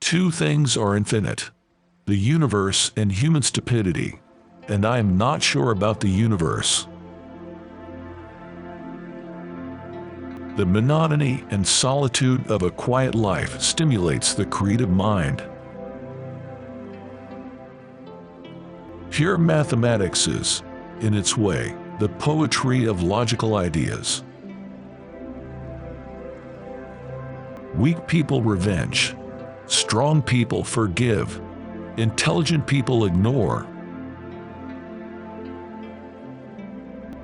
Two things are infinite: the universe and human stupidity, and I am not sure about the universe. The monotony and solitude of a quiet life stimulates the creative mind. Pure mathematics is, in its way, the poetry of logical ideas. Weak people revenge. Strong people forgive. Intelligent people ignore.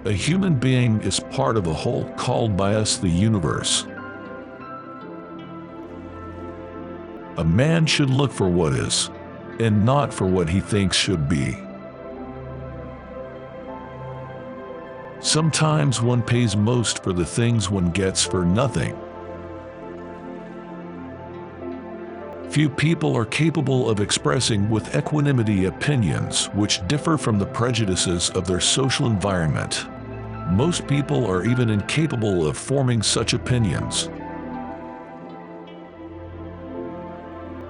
A human being is part of a whole called by us the universe. A man should look for what is, and not for what he thinks should be. Sometimes one pays most for the things one gets for nothing. Few people are capable of expressing with equanimity opinions which differ from the prejudices of their social environment. Most people are even incapable of forming such opinions.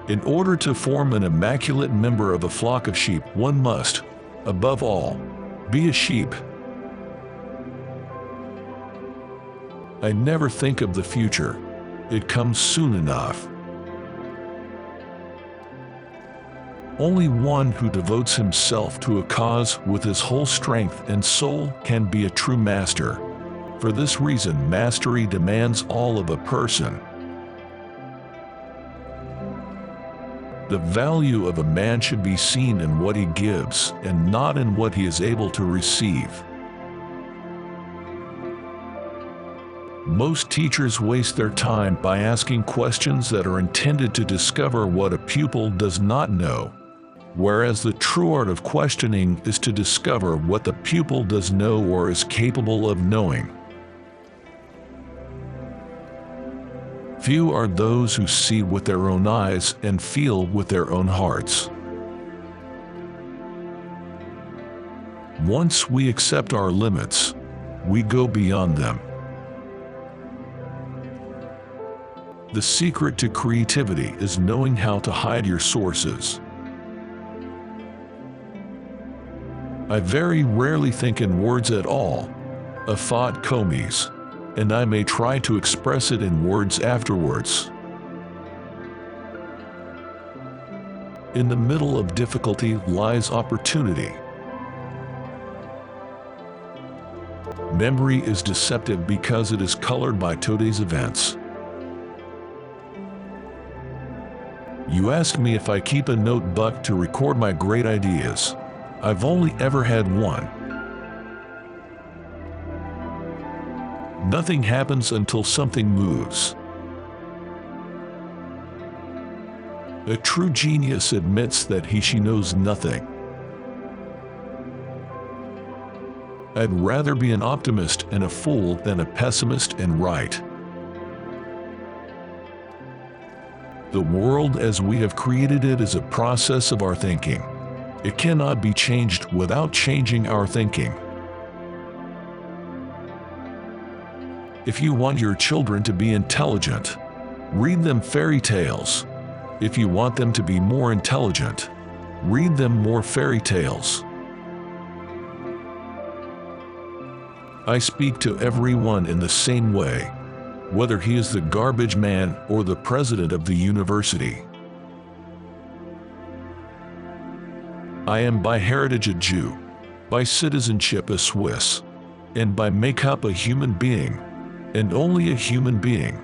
In order to form an immaculate member of a flock of sheep, one must, above all, be a sheep. I never think of the future. It comes soon enough. Only one who devotes himself to a cause with his whole strength and soul can be a true master. For this reason, mastery demands all of a person. The value of a man should be seen in what he gives and not in what he is able to receive. Most teachers waste their time by asking questions that are intended to discover what a pupil does not know, whereas the true art of questioning is to discover what the pupil does know or is capable of knowing. Few are those who see with their own eyes and feel with their own hearts. Once we accept our limits, we go beyond them. The secret to creativity is knowing how to hide your sources. I very rarely think in words at all. A thought comes, and I may try to express it in words afterwards. In the middle of difficulty lies opportunity. Memory is deceptive because it is colored by today's events. You ask me if I keep a notebook to record my great ideas. I've only ever had one. Nothing happens until something moves. A true genius admits that she knows nothing. I'd rather be an optimist and a fool than a pessimist and right. The world as we have created it is a process of our thinking. It cannot be changed without changing our thinking. If you want your children to be intelligent, read them fairy tales. If you want them to be more intelligent, read them more fairy tales. I speak to everyone in the same way, whether he is the garbage man or the president of the university. I am by heritage a Jew, by citizenship a Swiss, and by makeup a human being, and only a human being,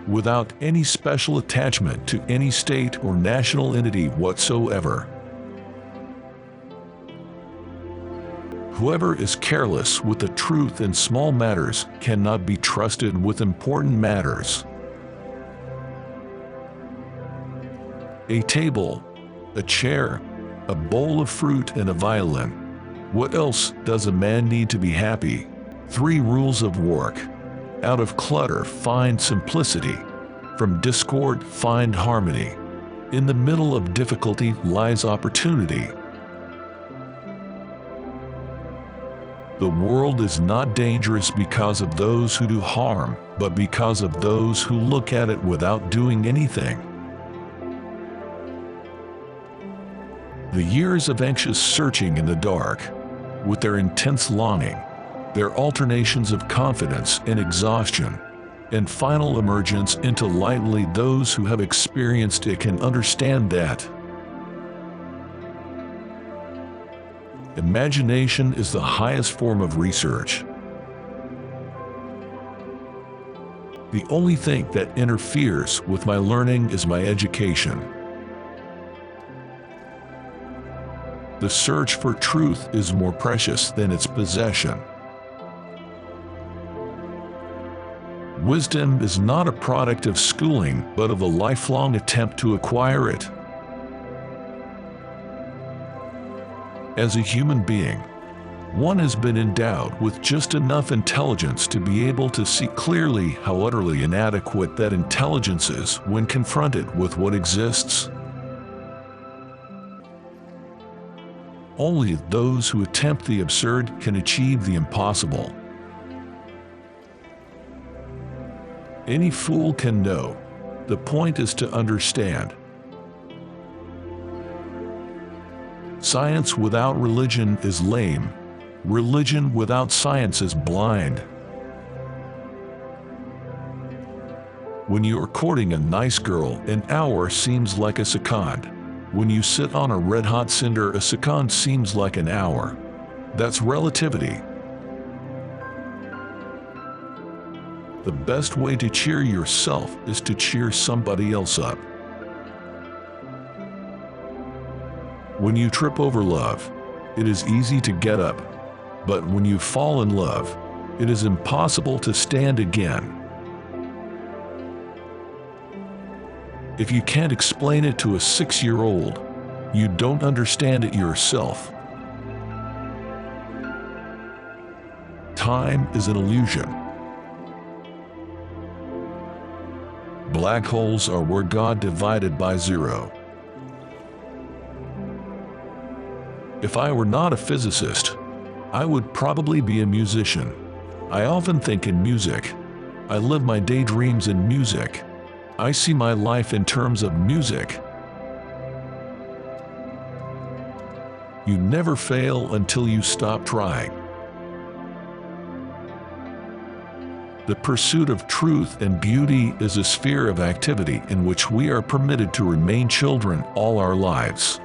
without any special attachment to any state or national entity whatsoever. Whoever is careless with the truth in small matters cannot be trusted with important matters. A table, a chair, a bowl of fruit and a violin. What else does a man need to be happy? 3 rules of work. Out of clutter find simplicity. From discord find harmony. In the middle of difficulty lies opportunity. The world is not dangerous because of those who do harm, but because of those who look at it without doing anything. The years of anxious searching in the dark, with their intense longing, their alternations of confidence and exhaustion, and final emergence into light, only those who have experienced it can understand that. Imagination is the highest form of research. The only thing that interferes with my learning is my education. The search for truth is more precious than its possession. Wisdom is not a product of schooling, but of a lifelong attempt to acquire it. As a human being, one has been endowed with just enough intelligence to be able to see clearly how utterly inadequate that intelligence is when confronted with what exists. Only those who attempt the absurd can achieve the impossible. Any fool can know. The point is to understand. Science without religion is lame. Religion without science is blind. When you are courting a nice girl, an hour seems like a second. When you sit on a red-hot cinder, a second seems like an hour. That's relativity. The best way to cheer yourself is to cheer somebody else up. When you trip over love, it is easy to get up. But when you fall in love, it is impossible to stand again. If you can't explain it to a 6-year-old, you don't understand it yourself. Time is an illusion. Black holes are where God divided by zero. If I were not a physicist, I would probably be a musician. I often think in music. I live my daydreams in music. I see my life in terms of music. You never fail until you stop trying. The pursuit of truth and beauty is a sphere of activity in which we are permitted to remain children all our lives.